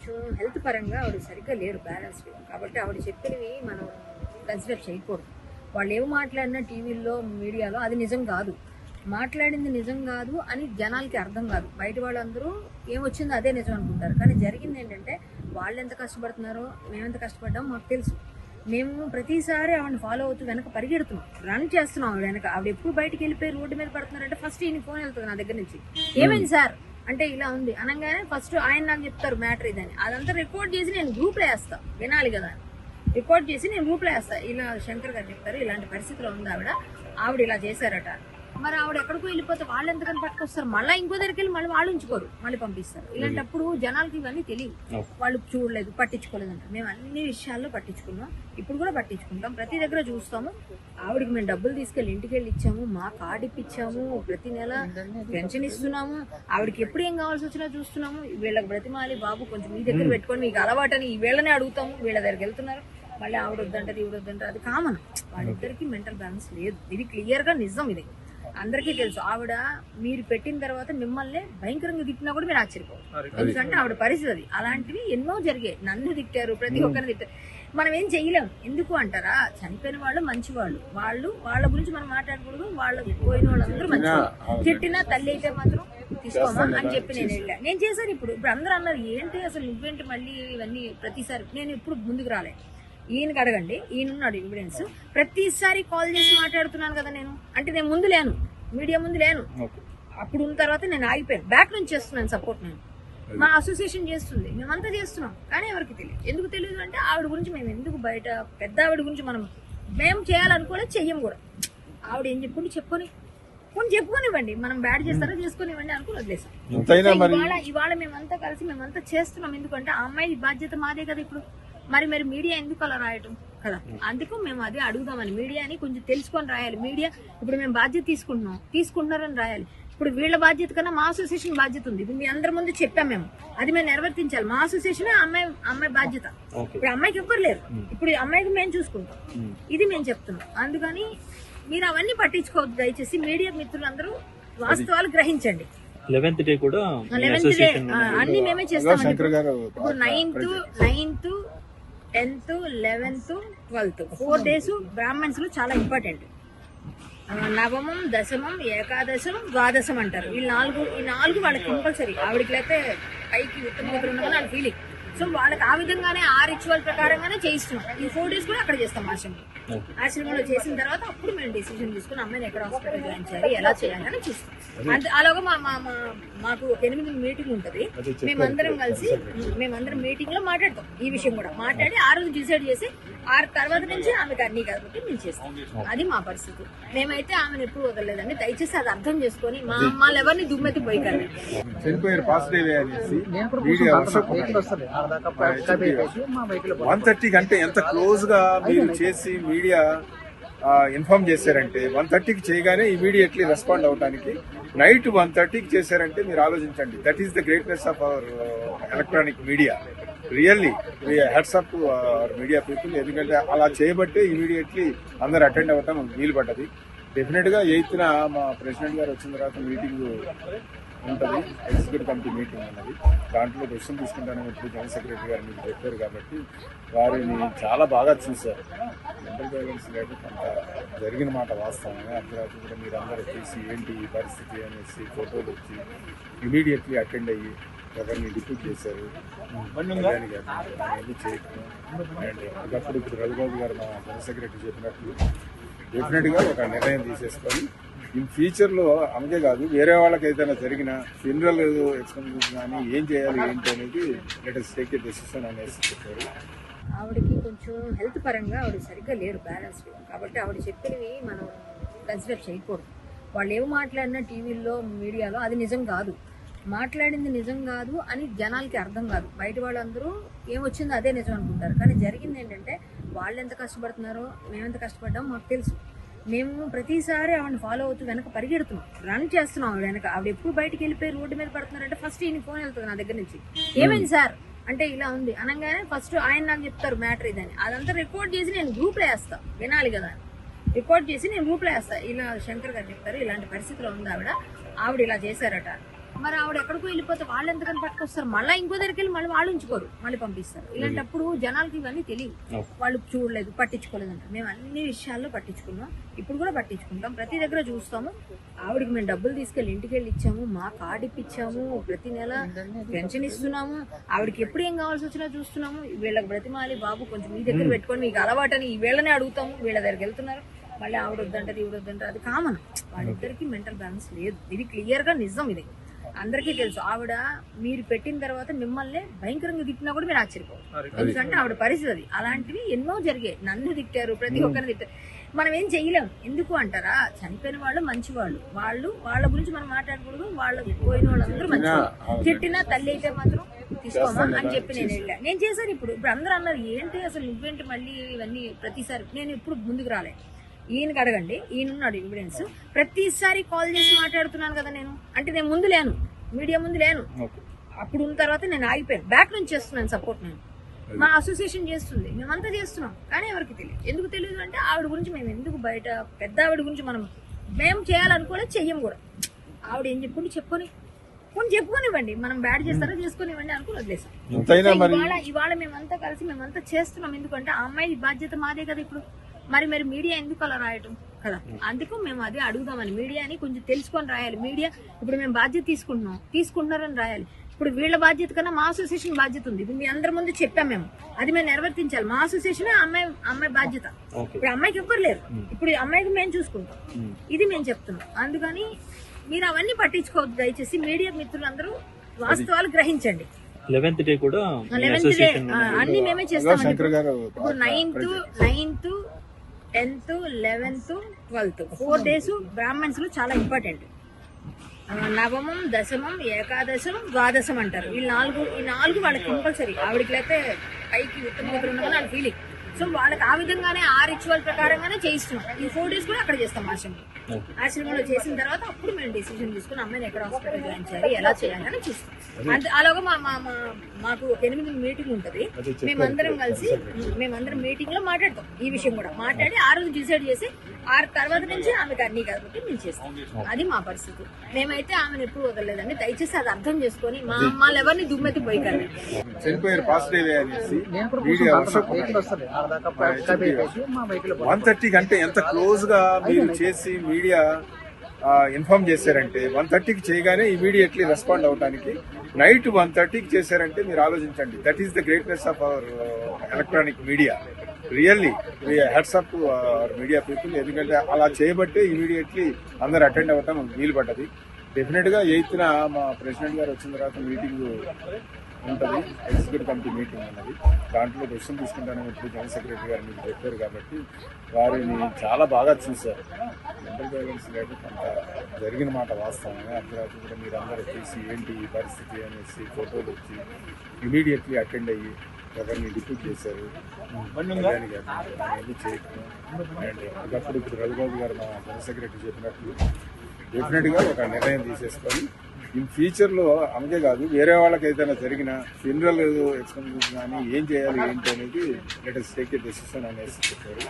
కొంచెం హెల్త్ పరంగా ఆవిడ సరిగ్గా లేరు, బ్యాలెన్స్ లేరు. కాబట్టి ఆవిడ చెప్పినవి మనం కన్సిడర్ చేయకూడదు. వాళ్ళు ఏమి మాట్లాడినా టీవీల్లో మీడియాలో అది నిజం కాదు, మాట్లాడింది నిజం కాదు అని జనాలకి అర్థం కాదు. బయట వాళ్ళందరూ ఏమొచ్చిందో అదే నిజం అనుకుంటారు. కానీ జరిగింది ఏంటంటే వాళ్ళు ఎంత కష్టపడుతున్నారో మేమెంత కష్టపడ్డామో మాకు తెలుసు. మేము ప్రతిసారి ఆవిడని ఫాలో అవుతూ వెనక పరిగెడుతున్నాం, రన్ చేస్తున్నాం. ఆవిడ వెనక ఆవిడ ఎప్పుడు బయటకు వెళ్ళిపోయి రోడ్డు మీద పడుతున్నారంటే ఫస్ట్ ఈయన ఫోన్ వెళ్తుంది నా దగ్గర నుంచి, ఏమైంది సార్ అంటే ఇలా ఉంది అనగానే ఫస్ట్ ఆయన నాకు చెప్తారు మ్యాటర్ ఇదని. అదంతా రికార్డ్ చేసి నేను గ్రూప్లో వేస్తా, వినాలి కదా, రికార్డ్ చేసి నేను గ్రూప్లో వేస్తా. ఇలా శంకర్ గారు చెప్తారు ఇలాంటి పరిస్థితిలో ఉంది ఆవిడ ఇలా చేశారట. మరి ఆవిడ ఎక్కడికో వెళ్ళిపోతే వాళ్ళు ఎంతకని పట్టుకొస్తారు, మళ్ళీ ఇంకో దగ్గరికి వెళ్ళి మళ్ళీ వాళ్ళు ఉంచుకోరు, మళ్ళీ పంపిస్తారు. ఇలాంటప్పుడు జనాలకి ఇవన్నీ తెలియదు, వాళ్ళు చూడలేదు, పట్టించుకోలేదు అంటారు. మేము అన్ని విషయాల్లో పట్టించుకున్నాం, ఇప్పుడు కూడా పట్టించుకుంటాం, ప్రతి దగ్గర చూస్తాము. ఆవిడకి మేము డబ్బులు తీసుకెళ్ళి ఇంటికి వెళ్ళి ఇచ్చాము, మా కార్డు ఇప్పించాము, ప్రతి నెల పెన్షన్ ఇస్తున్నాము. ఆవిడకి ఎప్పుడు ఏం కావాల్సి వచ్చినా చూస్తున్నాము. వీళ్ళకి బ్రతిమాలి, బాబు కొంచెం మీ దగ్గర పెట్టుకొని మీకు అలవాటని ఈ వీళ్ళనే అడుగుతాము. వీళ్ళ దగ్గరికి వెళ్తున్నారు, మళ్ళీ ఆవిడ వద్దంటారు, ఈవిడ వద్దంటారు. అది కామన్, వాళ్ళిద్దరికి మెంటల్ బ్యాలెన్స్ లేదు. ఇది క్లియర్ గా నిజం, ఇది అందరికీ తెలుసు. ఆవిడ మీరు పెట్టిన తర్వాత మిమ్మల్ని భయంకరంగా తిట్టినా కూడా మీరు ఆశ్చర్యపోవాలి, ఎందుకంటే ఆవిడ పరిస్థితి అది. అలాంటివి ఎన్నో జరిగాయి, నన్ను తిట్టారు, ప్రతి ఒక్కరిని తిట్టారు. మనం ఏం చెయ్యలేం. ఎందుకు అంటారా, చనిపోయిన వాళ్ళు మంచివాళ్ళు, వాళ్ళ గురించి మనం మాట్లాడకూడదు. వాళ్ళ పోయిన వాళ్ళందరూ మంచివాళ్ళు. తిట్టినా తల్లి అయితే మాత్రం తీసుకోమా అని చెప్పి నేను వెళ్ళా, నేను చేశాను. ఇప్పుడు అందరూ అన్నారు ఏంటి అసలు నువ్వేంటి మళ్ళీ ఇవన్నీ ప్రతిసారి. నేను ఇప్పుడు ముందుకు రాలే, ఈయనకి అడగండి, ఈయనున్నాడు ఎవిడెన్స్. ప్రతిసారి కాల్ చేసి మాట్లాడుతున్నాను కదా నేను, అంటే నేను ముందు లేను, మీడియా ముందు లేను. అప్పుడు ఉన్న తర్వాత నేను ఆగిపోయాను, బ్యాక్ నుంచి చేస్తున్నాను సపోర్ట్. నేను మా అసోసియేషన్ చేస్తుంది, మేమంతా చేస్తున్నాం, కానీ ఎవరికి తెలియదు. ఎందుకు తెలియదు అంటే ఆవిడ గురించి మేము ఎందుకు బయట పెద్ద ఆవిడ గురించి మేము చేయాలనుకోలేదు, చెయ్యం కూడా. ఆవిడ ఏం చెప్పుకొని చెప్పుకోనివ్వండి, మనం బ్యాడ్ చేస్తారో చేసుకునివ్వండి అనుకుని వదిలేసాం. ఇవాళ మేమంతా కలిసి మేమంతా చేస్తున్నాం. ఎందుకంటే ఆ అమ్మాయి బాధ్యత మాదే కదా ఇప్పుడు. మరి మీడియా ఎందుకు అలా రాయటం కదా, అందుకు మేము అదే అడుగుదామని. మీడియాని కొంచెం తెలుసుకొని రాయాలి. మీడియా ఇప్పుడు మేము బాధ్యత తీసుకుంటున్నారని రాయాలి. ఇప్పుడు వీళ్ళ బాధ్యత కన్నా మా అసోసియేషన్ బాధ్యత ఉంది. ఇప్పుడు మీ అందరి ముందు చెప్పాం మేము, అది మేము నిర్వర్తించాలి. మా అసోసియేషన్ అమ్మాయి బాధ్యత. ఇప్పుడు అమ్మాయికి ఎవ్వరు లేరు, ఇప్పుడు అమ్మాయికి మేము చూసుకుంటాం, ఇది మేము చెప్తున్నాం. అందుకని మీరు అవన్నీ పట్టించుకోవద్దు దయచేసి. మీడియా మిత్రులందరూ వాస్తవాలు గ్రహించండి. 11th డే కూడా 11th డే అన్ని మేమే చేస్తాం. ఇప్పుడు 9th 10th 11th 12th 4 days Brahmans లో చాలా ఇంపార్టెంట్. నవమం, దశమం, ఏకాదశం, ద్వాదశం అంటారు. ఈ నాలుగు వాళ్ళకి కంపల్సరీ. ఆవిడకి లేకపోతే పైకి ఉత్తమూతులు ఉన్నదని వాళ్ళ ఫీలింగ్. సో వాళ్ళకి ఆ విధంగానే ఆ రిచువల్ ప్రకారంగానే చేయిస్తున్నాం. ఈ 4 days కూడా అక్కడ చేస్తాం ఆశ్రమంలో చేసిన తర్వాత అప్పుడు మేము డిసిజన్ తీసుకుని అమ్మాయిని ఎక్కడ హాస్పిటల్ జాయిన్ చేయాలి, ఎలా చేయాలని చూస్తాం. అలాగా మాకు 8 మీటింగ్ ఉంటుంది. మేమందరం కలిసి మీటింగ్ లో మాట్లాడతాం. ఈ విషయం కూడా మాట్లాడి ఆ రోజు డిసైడ్ చేసి ఆ తర్వాత నుంచి ఆమెకు అన్ని కాబట్టి మేము చేస్తాం. అది మా పరిస్థితి. మేమైతే ఆమెను ఎప్పుడు వదలలేదండి. దయచేసి అది అర్థం చేసుకొని మా అమ్మాయిలు ఎవరిని దుమ్మెత్తి పోయి కానీ 1:30 కంటే ఎంత క్లోజ్ గా మీరు చేసి మీడియా ఇన్ఫార్మ్ చేశారంటే 1:30కి చేయగానే ఇమీడియట్లీ రెస్పాండ్ అవడానికి నైట్ 1:30కి చేశారంటే మీరు ఆలోచించండి. That is the greatness of our electronic media. Really heads up to our media people. ఎందుకంటే అలా చేయబట్టే ఇమీడియట్లీ అందరు అటెండ్ అవ్వటం వీలు పడ్డది. డెఫినెట్ గా 8th మా ప్రెసిడెంట్ గారు వచ్చిన తర్వాత మీటింగ్ ఉంటుంది, ఎగ్జిక్యూటివ్ కమిటీ మీటింగ్ అన్నది. దాంట్లో డెసిషన్ తీసుకుంటానని ఇప్పుడు జనరల్ సెక్రటరీ గారు మీకు చెప్పారు కాబట్టి వారిని చాలా బాగా చూశారు. మెంటల్ బ్యాలెన్స్ లేక కొంత జరిగిన మాట వాస్తవమే. అర్ధరాత్రి కూడా మీరు అందరూ చూసి ఏంటి ఈ పరిస్థితి అనేసి ఫోటోలు వచ్చి ఇమీడియట్లీ అటెండ్ అయ్యి ఎవరిని డిప్యూట్ చేశారు. కళ్యాణి గారు ఏమీ చేయటం అండ్ ఒకప్పుడు ఇప్పుడు రవిబాబు గారు మా జనరల్ సెక్రటరీ చెప్పినట్లు డెఫినెట్గా ఒక నిర్ణయం తీసేసుకొని ఇన్ ఫ్యూచర్లో అంతే కాదు వేరే వాళ్ళకి ఏదైనా జరిగిన ఫినరల్ ఎక్స్పెన్సెస్ కానీ ఏం చేయాలి ఏంటి అనేది let us take a decision అనేసి చెప్పారు. ఆవిడకి కొంచెం హెల్త్ పరంగా ఆవిడ సరిగ్గా లేరు, బ్యాలెన్స్ లేరు. కాబట్టి ఆవిడ చెప్పినవి మనం కన్సిడర్ చేయకూడదు. వాళ్ళు ఏమి మాట్లాడినా టీవీల్లో మీడియాలో అది నిజం కాదు, మాట్లాడింది నిజం కాదు అని జనాలకి అర్థం కాదు. బయట వాళ్ళందరూ ఏమొచ్చిందో అదే నిజం అనుకుంటారు. కానీ జరిగింది ఏంటంటే వాళ్ళు ఎంత కష్టపడుతున్నారో మేమెంత కష్టపడ్డామో మాకు తెలుసు. మేము ప్రతిసారి ఆవిడని ఫాలో అవుతూ వెనక పరిగెడుతున్నాం, రన్ చేస్తున్నాం. ఆవిడ వెనక ఆవిడ ఎప్పుడు బయటకు వెళ్ళిపోయి రోడ్డు మీద పడుతున్నారంటే ఫస్ట్ ఈయన ఫోన్ వెళ్తుంది నా దగ్గర నుంచి, ఏమైంది సార్ అంటే ఇలా ఉంది అనగానే ఫస్ట్ ఆయన నాకు చెప్తారు మ్యాటర్ ఇదని. అదంతా రికార్డ్ చేసి నేను గ్రూప్లో వేస్తా, వినాలి కదా, రికార్డ్ చేసి నేను గ్రూప్లో వేస్తా. ఇలా శంకర్ గారు చెప్తారు ఇలాంటి పరిస్థితిలో ఉంది ఆవిడ ఇలా చేశారట. మరి ఆవిడ ఎక్కడికో వెళ్ళిపోతే వాళ్ళు ఎంతకని పట్టుకొస్తారు, మళ్ళీ ఇంకో దగ్గరికి వెళ్ళి మళ్ళీ వాళ్ళు ఉంచుకోరు, మళ్ళీ పంపిస్తారు. ఇలాంటప్పుడు జనాలకి ఇవన్నీ తెలియదు, వాళ్ళు చూడలేదు, పట్టించుకోలేదు అంటారు. మేము అన్ని విషయాల్లో పట్టించుకున్నాం, ఇప్పుడు కూడా పట్టించుకుంటాం, ప్రతి దగ్గర చూస్తాము. ఆవిడకి మేము డబ్బులు తీసుకెళ్ళి ఇంటికి వెళ్ళి ఇచ్చాము, మా కార్డు ఇప్పించాము, ప్రతి నెల పెన్షన్ ఇస్తున్నాము, ఆవిడకి ఎప్పుడు ఏం కావాల్సి వచ్చినా చూస్తున్నాము. వీళ్ళకి బ్రతిమాలి, బాబు కొంచెం మీ దగ్గర పెట్టుకొని మీకు అలవాటని ఈ వీళ్ళనే అడుగుతాము, వీళ్ళ దగ్గరికి వెళ్తున్నారు, మళ్ళీ ఆవిడ వద్దంటారు, ఈవిడ వద్దంటారు. అది కామన్, వాళ్ళిద్దరికి మెంటల్ బ్యాలెన్స్ లేదు. ఇది క్లియర్ గా నిజం, ఇది అందరికీ తెలుసు. ఆవిడ మీరు పెట్టిన తర్వాత మిమ్మల్ని భయంకరంగా తిట్టినా కూడా మీరు ఆశ్చర్యపోవాలి, ఎందుకంటే ఆవిడ పరిస్థితి అది. అలాంటివి ఎన్నో జరిగాయి, నన్ను తిట్టారు, ప్రతి ఒక్కరిని తిట్టారు. మనం ఏం చెయ్యలేం. ఎందుకు అంటారా, చనిపోయిన వాళ్ళు మంచి వాళ్ళు, వాళ్ళ గురించి మనం మాట్లాడకూడదు, వాళ్ళ పోయిన వాళ్ళందరూ మంచి వాళ్ళు. తిట్టినా తల్లి అయితే మాత్రం తీసుకోమా అని చెప్పి నేను చేశాను. ఇప్పుడు అందరూ అన్నారు ఏంటి అసలు నువ్వేంటి మళ్ళీ ఇవన్నీ ప్రతిసారి. నేను ఇప్పుడు ముందుకు రాలేదు, ఈయనకి అడగండి, ఈయనున్నాడు ఎవిడెన్స్. ప్రతిసారి కాల్ చేసి మాట్లాడుతున్నాను కదా నేను, అంటే నేను ముందు లేను, మీడియా ముందు లేను. అప్పుడు ఉన్న తర్వాత నేను ఆగిపోయాను, బ్యాక్ నుంచి చేస్తున్నాను సపోర్ట్. నేను మా అసోసియేషన్ చేస్తుంది, మేమంతా చేస్తున్నాం, కానీ ఎవరికి తెలియదు. ఎందుకు తెలియదు అంటే ఆవిడ గురించి మేము ఎందుకు బయట పెద్ద ఆవిడ గురించి మేము చేయాలనుకోలేదు, చెయ్యం కూడా. ఆవిడ ఏం చెప్పుకొని చెప్పుకోనివ్వండి, మనం బ్యాడ్ చేస్తారో చేసుకునివ్వండి అనుకుని వదిలేసాం. ఇవాళ మేమంతా కలిసి మేమంతా చేస్తున్నాం, ఎందుకంటే ఆ అమ్మాయి బాధ్యత మాదే కదా ఇప్పుడు. మరి మీడియా ఎందుకు అలా రాయటం కదా, అందుకు మేము అదే అడుగుదామని. మీడియాని కొంచెం తెలుసుకొని రాయాలి. మీడియా ఇప్పుడు మేము బాధ్యత తీసుకుంటున్నారని రాయాలి. ఇప్పుడు వీళ్ళ బాధ్యత కన్నా మా అసోసియేషన్ బాధ్యత ఉంది. ఇప్పుడు మీ అందరి ముందు చెప్పాం మేము, అది మేము నిర్వర్తించాలి. మా అసోసియేషన్ అమ్మాయి బాధ్యత. ఇప్పుడు అమ్మాయికి ఎవ్వరు లేరు, ఇప్పుడు అమ్మాయికి మేము చూసుకుంటాం, ఇది మేము చెప్తున్నాం. అందుకని మీరు అవన్నీ పట్టించుకోవద్దు దయచేసి. మీడియా మిత్రులందరూ వాస్తవాలు గ్రహించండి. 11th డే కూడా 11th డే అన్ని మేమే చేస్తాం. ఇప్పుడు 9th 10th 11th 12th 4 days Brahmans లో చాలా ఇంపార్టెంట్. నవమం, దశమం, ఏకాదశం, ద్వాదశం అంటారు. ఈ నాలుగు వాళ్ళకి కంపల్సరీ. ఆవిడకి లేకపోతే పైకి ఉత్తమూతులు ఉన్నదని వాళ్ళ ఫీలింగ్. సో వాళ్ళకి ఆ విధంగానే ఆ రిచువల్ ప్రకారంగానే చేయిస్తున్నాం. ఈ 4 days కూడా అక్కడ చేస్తాం ఆశ్రమంలో చేసిన తర్వాత అప్పుడు మేము డిసిజన్ తీసుకుని అమ్మాయిని ఎక్కడ హాస్పిటల్ జాయిన్ చేయాలి, ఎలా చేయాలని చూస్తాం. అలాగా మాకు 8 మీటింగ్ ఉంటుంది. మేమందరం మీటింగ్ లో మాట్లాడతాం, ఈ విషయం కూడా మాట్లాడి ఆ రోజు డిసైడ్ చేసి ఆ తర్వాత నుంచి ఆమెకు అన్ని కాబట్టి మేము చేస్తాం. అది మా పరిస్థితి. మేమైతే ఆమెను ఎప్పుడు వదలలేదండి, దయచేసి అది అర్థం చేసుకొని మా అమ్మాయిలు ఎవరిని దుమ్మెత్తి పోయి కానీ చనిపోయారు పాజిటివ్ అనేసి 1:30 కంటే ఎంత క్లోజ్ గా మీరు చేసి మీడియా ఇన్ఫార్మ్ చేశారంటే 1:30కి చేయగానే ఇమీడియట్లీ రెస్పాండ్ అవడానికి నైట్ 1:30కి చేశారంటే మీరు ఆలోచించండి. That is the greatness of our electronic media. Really heads up to our media people. ఎందుకంటే అలా చేయబట్టే ఇమీడియట్లీ అందరు అటెండ్ అవ్వటం వీలు పడ్డది. డెఫినెట్ గా 8th మా ప్రెసిడెంట్ గారు వచ్చిన తర్వాత మీటింగ్ ఉంటుంది, ఎగ్జిక్యూటివ్ కమిటీ మీటింగ్ అన్నది. దాంట్లో డెసిషన్ తీసుకుంటానని ఇప్పుడు జనరల్ సెక్రటరీ గారు మీకు చెప్పారు కాబట్టి వారిని చాలా బాగా చూశారు. మెంటల్ బ్యాలెన్స్ లేక కొంత జరిగిన మాట వాస్తవమే. అర్ధరాత్రి కూడా మీరు అందరూ చూసి ఏంటి ఈ పరిస్థితి అనేసి ఫోటోలు వచ్చి ఇమీడియట్లీ అటెండ్ అయ్యి ఎవరిని డిప్యూట్ చేశారు. కళ్యాణి గారు ఏమీ చేయటం అండ్ ఒకప్పుడు ఇప్పుడు రవిబాబు గారు మా జనరల్ సెక్రటరీ చెప్పినట్లు డెఫినెట్గా ఒక నిర్ణయం తీసేసుకొని ఇన్ ఫ్యూచర్లో అంతే కాదు వేరే వాళ్ళకి ఏదైనా జరిగిన ఫ్యూనరల్ ఎక్స్పెన్సెస్ కానీ ఏం చేయాలి ఏంటి అనేది let us take a decision అనేసి చెప్పారు.